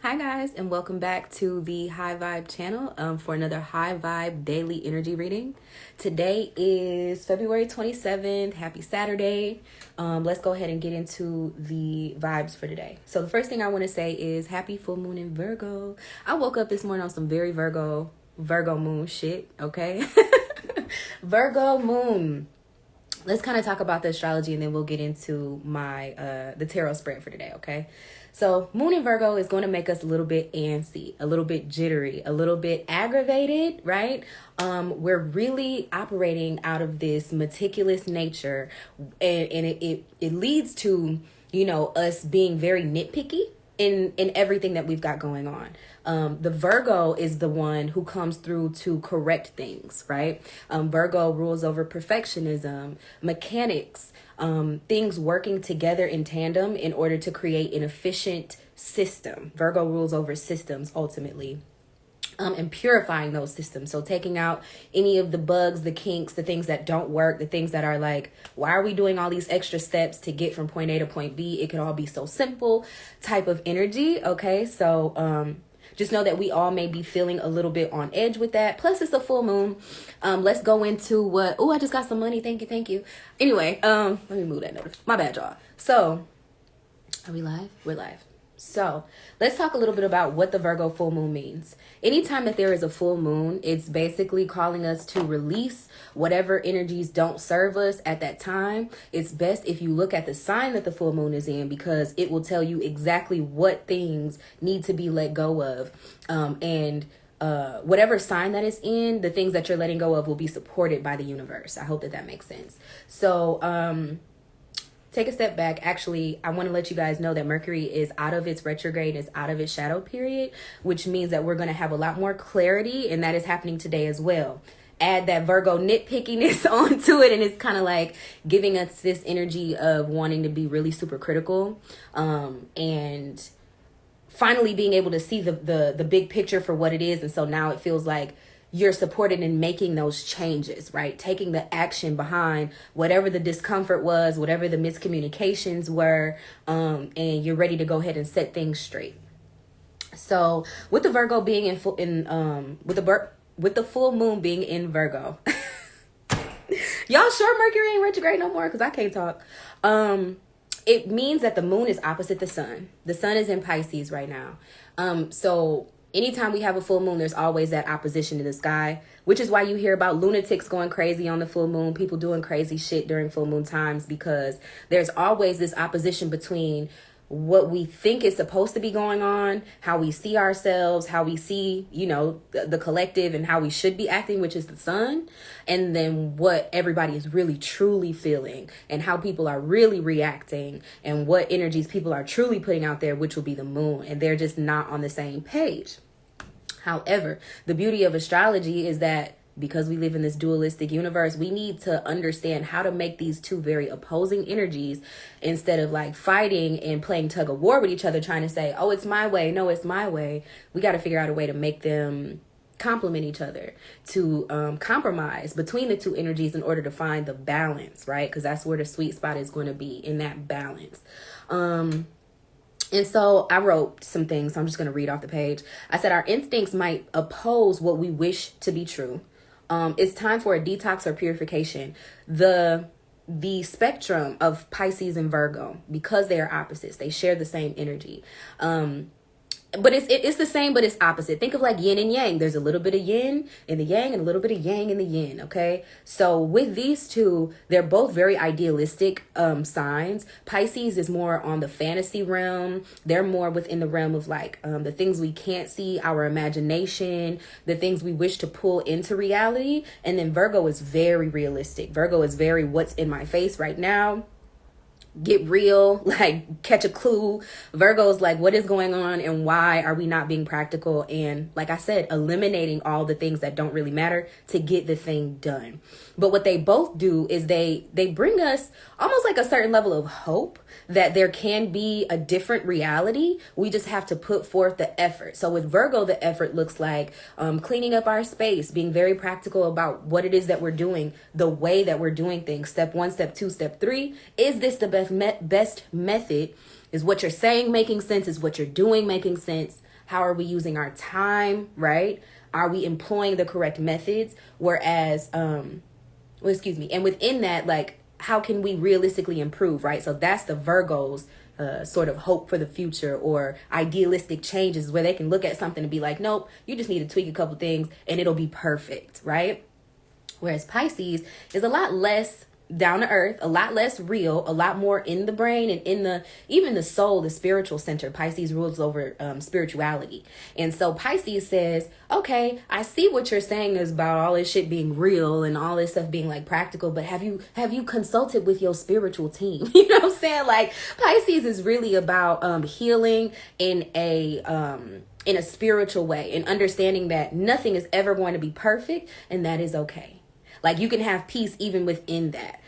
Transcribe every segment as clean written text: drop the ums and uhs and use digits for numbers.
Hi guys, and welcome back to the High Vibe channel for another High Vibe daily energy reading. Today is February 27th. Happy Saturday. Let's go ahead and get into the vibes for today. So the first thing I want to say is happy full moon in Virgo. I woke up this morning on some very Virgo moon shit, okay? Virgo moon. Let's kind of talk about the astrology and then we'll get into my the tarot spread for today, okay? So moon in Virgo is going to make us a little bit antsy, a little bit jittery, a little bit aggravated, right? We're really operating out of this meticulous nature, and it leads to, us being very nitpicky in everything that we've got going on. The Virgo is the one who comes through to correct things, right? Virgo rules over perfectionism, mechanics, things working together in tandem in order to create an efficient system. Virgo rules over systems ultimately. And purifying those systems. So taking out any of the bugs, the kinks, the things that don't work, the things that are like, why are we doing all these extra steps to get from point A to point B? It could all be so simple type of energy. Okay. So, just know that we all may be feeling a little bit on edge with that. Plus it's a full moon. Let's go into what, I just got some money. Thank you. Anyway, let me move that notice. My bad, y'all. So are we live? We're live. So let's talk a little bit about what the Virgo full moon means. Anytime that there is a full moon, it's basically calling us to release whatever energies don't serve us at that time. It's best if you look at the sign that the full moon is in, because it will tell you exactly what things need to be let go of. And whatever sign that is in, the things that you're letting go of will be supported by the universe. I hope that makes sense. So, take a step back. Actually, I want to let you guys know that Mercury is out of its retrograde, is out of its shadow period, which means that we're going to have a lot more clarity, and that is happening today as well. Add that Virgo nitpickiness onto it, and it's kind of like giving us this energy of wanting to be really super critical, and finally being able to see the big picture for what it is. And so now it feels like you're supported in making those changes, right? Taking the action behind whatever the discomfort was, whatever the miscommunications were, and you're ready to go ahead and set things straight. So with the Virgo being with the full moon being in Virgo, y'all sure Mercury ain't retrograde no more? Because I can't talk. It means that the moon is opposite the sun. The sun is in Pisces right now. So anytime we have a full moon, there's always that opposition to the sky, which is why you hear about lunatics going crazy on the full moon, people doing crazy shit during full moon times, because there's always this opposition between what we think is supposed to be going on, how we see ourselves, how we see, the collective, and how we should be acting, which is the sun, and then what everybody is really truly feeling and how people are really reacting and what energies people are truly putting out there, which will be the moon, and they're just not on the same page. However, the beauty of astrology is that because we live in this dualistic universe, we need to understand how to make these two very opposing energies, instead of like fighting and playing tug of war with each other, trying to say, oh, it's my way. No, it's my way. We got to figure out a way to make them complement each other, to compromise between the two energies in order to find the balance, right? Because that's where the sweet spot is going to be, in that balance. And so I wrote some things. So I'm just going to read off the page. I said, our instincts might oppose what we wish to be true. It's time for a detox or purification. The spectrum of Pisces and Virgo, because they are opposites, they share the same energy. But it's the same, but it's opposite. Think of like yin and yang. There's a little bit of yin in the yang and a little bit of yang in the yin. Okay. So with these two, they're both very idealistic signs. Pisces is more on the fantasy realm. They're more within the realm of like the things we can't see, our imagination, the things we wish to pull into reality. And then Virgo is very realistic. Virgo is very what's in my face right now. Get real, like catch a clue. Virgo's like, what is going on and why are we not being practical? And like I said, eliminating all the things that don't really matter to get the thing done. But what they both do is they bring us almost like a certain level of hope that there can be a different reality. We just have to put forth the effort. So with Virgo, the effort looks like cleaning up our space, being very practical about what it is that we're doing, the way that we're doing things. Step 1, step 2, step 3. Is this the best method? Is what you're saying making sense? Is what you're doing making sense? How are we using our time, right? Are we employing the correct methods? Whereas, and within that, like, how can we realistically improve, right? So that's the Virgo's sort of hope for the future, or idealistic changes, where they can look at something and be like, nope, you just need to tweak a couple things and it'll be perfect, right? Whereas Pisces is a lot less down to earth, a lot less real, a lot more in the brain and in the, even the soul, the spiritual center. Pisces rules over spirituality. And so Pisces says, okay, I see what you're saying is about all this shit being real and all this stuff being like practical, but have you consulted with your spiritual team? You know what I'm saying? Like, Pisces is really about healing in a spiritual way, and understanding that nothing is ever going to be perfect, and that is okay. Like, you can have peace even within that.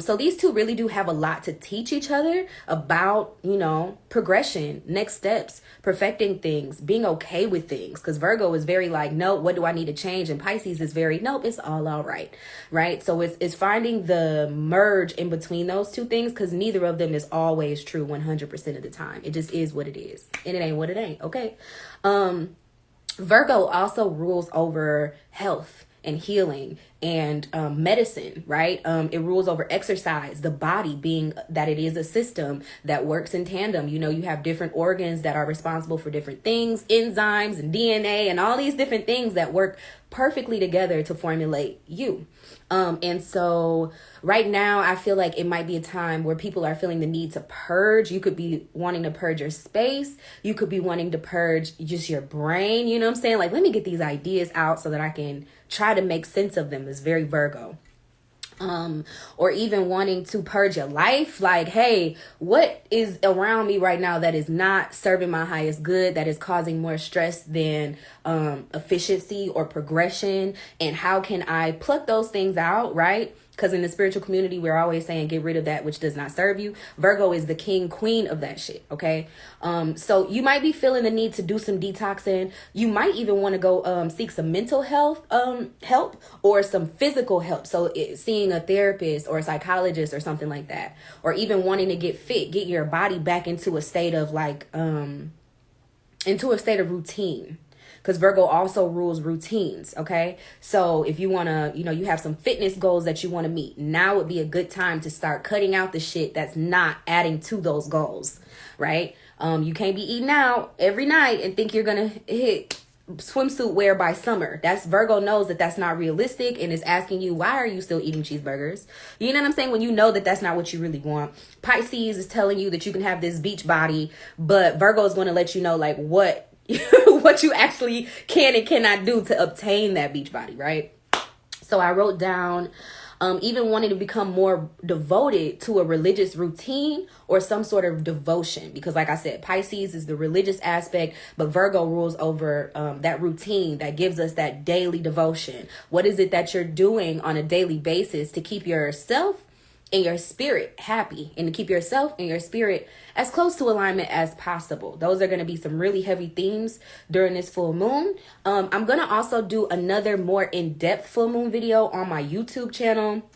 So these two really do have a lot to teach each other about, you know, progression, next steps, perfecting things, being okay with things. Because Virgo is very like, no, what do I need to change? And Pisces is very, nope, it's all right. Right. So it's finding the merge in between those two things, because neither of them is always true 100% of the time. It just is what it is. And it ain't what it ain't. Okay. Virgo also rules over health and healing and medicine, right? It rules over exercise, the body, being that it is a system that works in tandem. You know, you have different organs that are responsible for different things, enzymes and DNA and all these different things that work perfectly together to formulate you. And so right now I feel like it might be a time where people are feeling the need to purge. You could be wanting to purge your space. You could be wanting to purge just your brain. You know what I'm saying? Like, let me get these ideas out so that I can try to make sense of them. Is very Virgo. Or even wanting to purge your life. Like, hey, what is around me right now that is not serving my highest good, that is causing more stress than efficiency or progression? And how can I pluck those things out, right? Because in the spiritual community, we're always saying, get rid of that which does not serve you. Virgo is the king, queen of that shit. Okay. So you might be feeling the need to do some detoxing. You might even want to go seek some mental health help, or some physical help. So seeing a therapist or a psychologist or something like that, or even wanting to get fit, get your body back into a state of like, into a state of routine. Because Virgo also rules routines, okay? So if you want to, you know, you have some fitness goals that you want to meet, now would be a good time to start cutting out the shit that's not adding to those goals, right? You can't be eating out every night and think you're going to hit swimsuit wear by summer. That's Virgo knows that that's not realistic and is asking you, why are you still eating cheeseburgers? You know what I'm saying? When you know that that's not what you really want. Pisces is telling you that you can have this beach body, but Virgo is going to let you know like what what you actually can and cannot do to obtain that beach body, right? So I wrote down even wanting to become more devoted to a religious routine or some sort of devotion, because like I said, Pisces is the religious aspect, but Virgo rules over that routine that gives us that daily devotion. What is it that you're doing on a daily basis to keep yourself and your spirit happy, and to keep yourself and your spirit as close to alignment as possible? Those are going to be some really heavy themes during this full moon. I'm going to also do another more in-depth full moon video on my YouTube channel.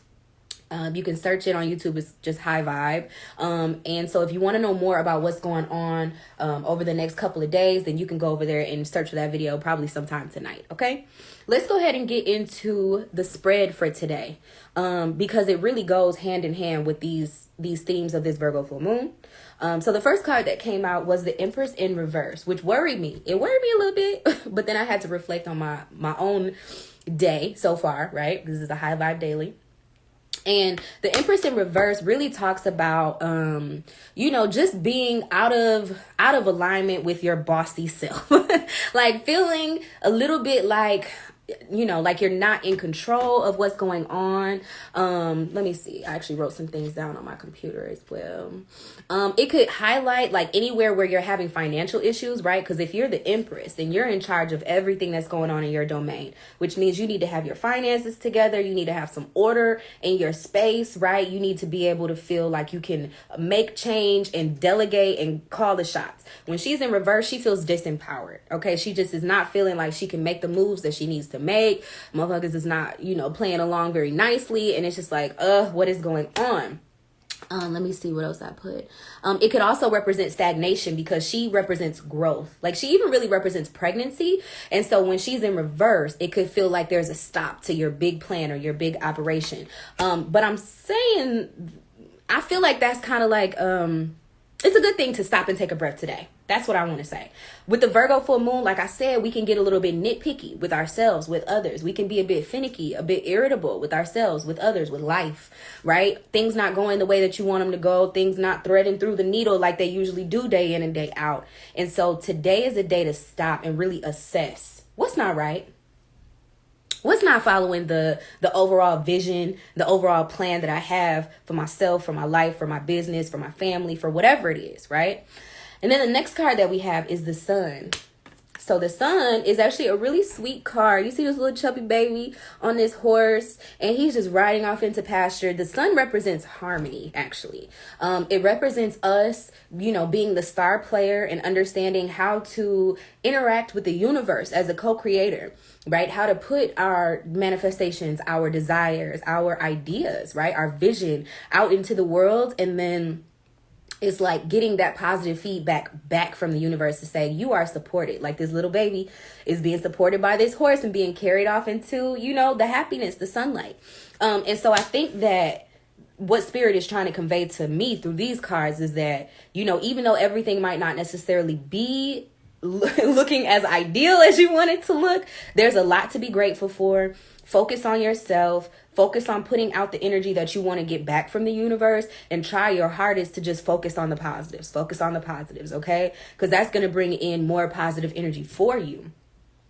You can search it on YouTube. It's just High Vibe. And so if you want to know more about what's going on over the next couple of days, then you can go over there and search for that video probably sometime tonight. Okay, let's go ahead and get into the spread for today, because it really goes hand in hand with these themes of this Virgo full moon. So the first card that came out was the Empress in reverse, which worried me. It worried me a little bit, but then I had to reflect on my own day so far, right? This is a High Vibe daily. And the Empress in reverse really talks about, you know, just being out of alignment with your bossy self, like feeling a little bit like, you know, like you're not in control of what's going on. Let me see. I actually wrote some things down on my computer as well. It could highlight like anywhere where you're having financial issues, right? Because if you're the Empress, then you're in charge of everything that's going on in your domain, which means you need to have your finances together. You need to have some order in your space, right? You need to be able to feel like you can make change and delegate and call the shots. When she's in reverse, she feels disempowered. Okay. She just is not feeling like she can make the moves that she needs to make. Motherfuckers is not, you know, playing along very nicely. And it's just like, what is going on? Let me see what else I put. It could also represent stagnation because she represents growth. Like she even really represents pregnancy. And so when she's in reverse, it could feel like there's a stop to your big plan or your big operation. But I'm saying, I feel like that's kind of like, it's a good thing to stop and take a breath today. That's what I want to say. With the Virgo full moon, like I said, we can get a little bit nitpicky with ourselves, with others. We can be a bit finicky, a bit irritable with ourselves, with others, with life, right? Things not going the way that you want them to go. Things not threading through the needle like they usually do day in and day out. And so today is a day to stop and really assess what's not right. What's not following the overall vision, the overall plan that I have for myself, for my life, for my business, for my family, for whatever it is, right? And then the next card that we have is the Sun. So the Sun is actually a really sweet card. You see this little chubby baby on this horse, and he's just riding off into pasture. The Sun represents harmony, actually. It represents us, you know, being the star player and understanding how to interact with the universe as a co-creator, right? How to put our manifestations, our desires, our ideas, right? Our vision out into the world, and then it's like getting that positive feedback back from the universe to say you are supported. Like this little baby is being supported by this horse and being carried off into, you know, the happiness, the sunlight. And so I think that what spirit is trying to convey to me through these cards is that, you know, even though everything might not necessarily be looking as ideal as you want it to look, there's a lot to be grateful for. Focus on yourself. Focus on putting out the energy that you want to get back from the universe, and try your hardest to just focus on the positives. Focus on the positives, okay? Because that's going to bring in more positive energy for you.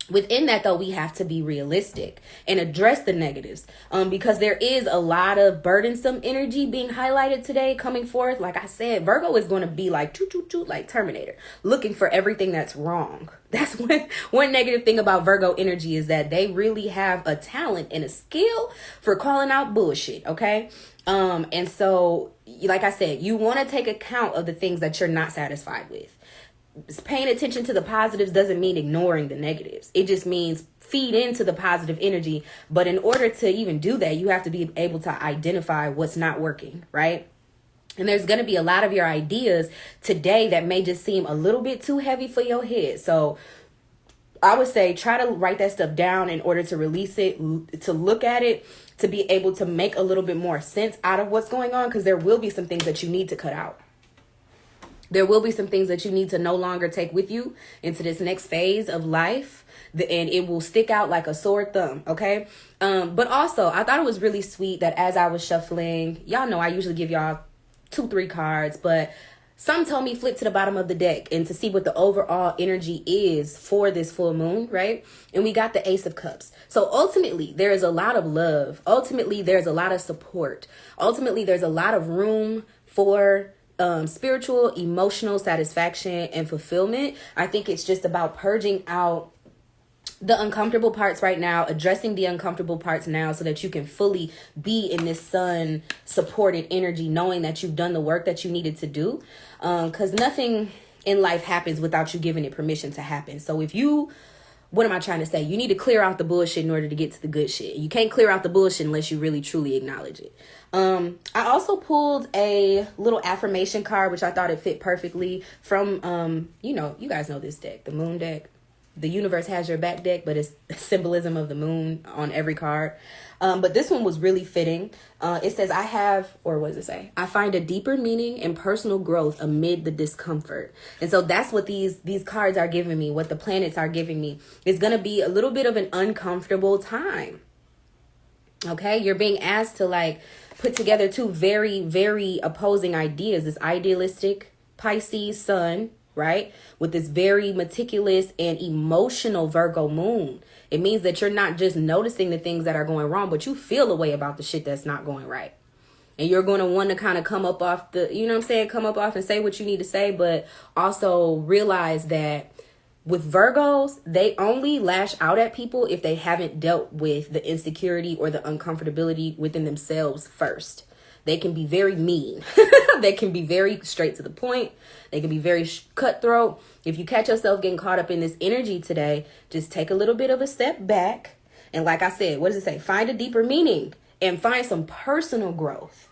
Within that, though, we have to be realistic and address the negatives, because there is a lot of burdensome energy being highlighted today coming forth. Like I said, Virgo is going to be like choo choo choo, like Terminator, looking for everything that's wrong. That's one negative thing about Virgo energy is that they really have a talent and a skill for calling out bullshit. Okay. And so, like I said, you want to take account of the things that you're not satisfied with. Paying attention to the positives doesn't mean ignoring the negatives. It just means feed into the positive energy. But in order to even do that, you have to be able to identify what's not working, right? And there's going to be a lot of your ideas today that may just seem a little bit too heavy for your head. So I would say try to write that stuff down in order to release it, to look at it, to be able to make a little bit more sense out of what's going on, because there will be some things that you need to cut out. There will be some things that you need to no longer take with you into this next phase of life, and it will stick out like a sore thumb, okay? But also, I thought it was really sweet that as I was shuffling, y'all know I usually give y'all 2-3 cards, but some told me flip to the bottom of the deck and to see what the overall energy is for this full moon, right? And we got the Ace of Cups. So ultimately, there is a lot of love. Ultimately, there's a lot of support. Ultimately, there's a lot of room for spiritual, emotional satisfaction and fulfillment. I think it's just about purging out the uncomfortable parts right now, addressing the uncomfortable parts now so that you can fully be in this sun supported energy, knowing that you've done the work that you needed to do. Because nothing in life happens without you giving it permission to happen. So what am I trying to say? You need to clear out the bullshit in order to get to the good shit. You can't clear out the bullshit unless you really truly acknowledge it. I also pulled a little affirmation card, which I thought it fit perfectly from, you guys know this deck, the moon deck. The universe has your back deck, but it's symbolism of the moon on every card. But this one was really fitting. It says, what does it say? I find a deeper meaning and personal growth amid the discomfort. And so that's what these cards are giving me, what the planets are giving me. It's going to be a little bit of an uncomfortable time. Okay, you're being asked to put together two very, very opposing ideas. This idealistic Pisces sun, right? With this very meticulous and emotional Virgo moon. It means that you're not just noticing the things that are going wrong, but you feel a way about the shit that's not going right. And you're going to want to kind of come up off come up off and say what you need to say, but also realize that with Virgos, they only lash out at people if they haven't dealt with the insecurity or the uncomfortability within themselves first. They can be very mean. They can be very straight to the point. They can be very cutthroat. If you catch yourself getting caught up in this energy today, just take a little bit of a step back. And like I said, what does it say? Find a deeper meaning and find some personal growth.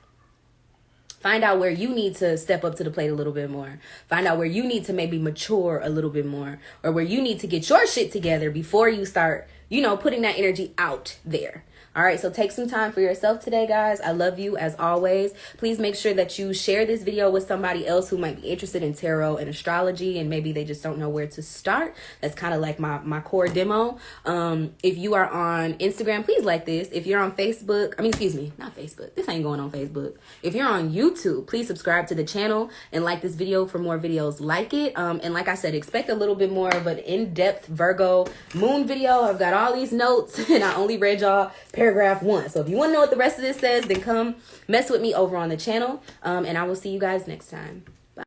Find out where you need to step up to the plate a little bit more. Find out where you need to maybe mature a little bit more, or where you need to get your shit together before you start, you know, putting that energy out there. All right, so take some time for yourself today, guys. I love you as always. Please make sure that you share this video with somebody else who might be interested in tarot and astrology, and maybe they just don't know where to start. That's kind of like my core demo. If you are on Instagram, please like this. If you're on Facebook, excuse me, not Facebook. This ain't going on Facebook. If you're on YouTube, please subscribe to the channel and like this video for more videos like it. And like I said, expect a little bit more of an in-depth Virgo moon video. I've got all these notes and I only read y'all paragraph 1. So if you want to know what the rest of this says, then come mess with me over on the channel. And I will see you guys next time.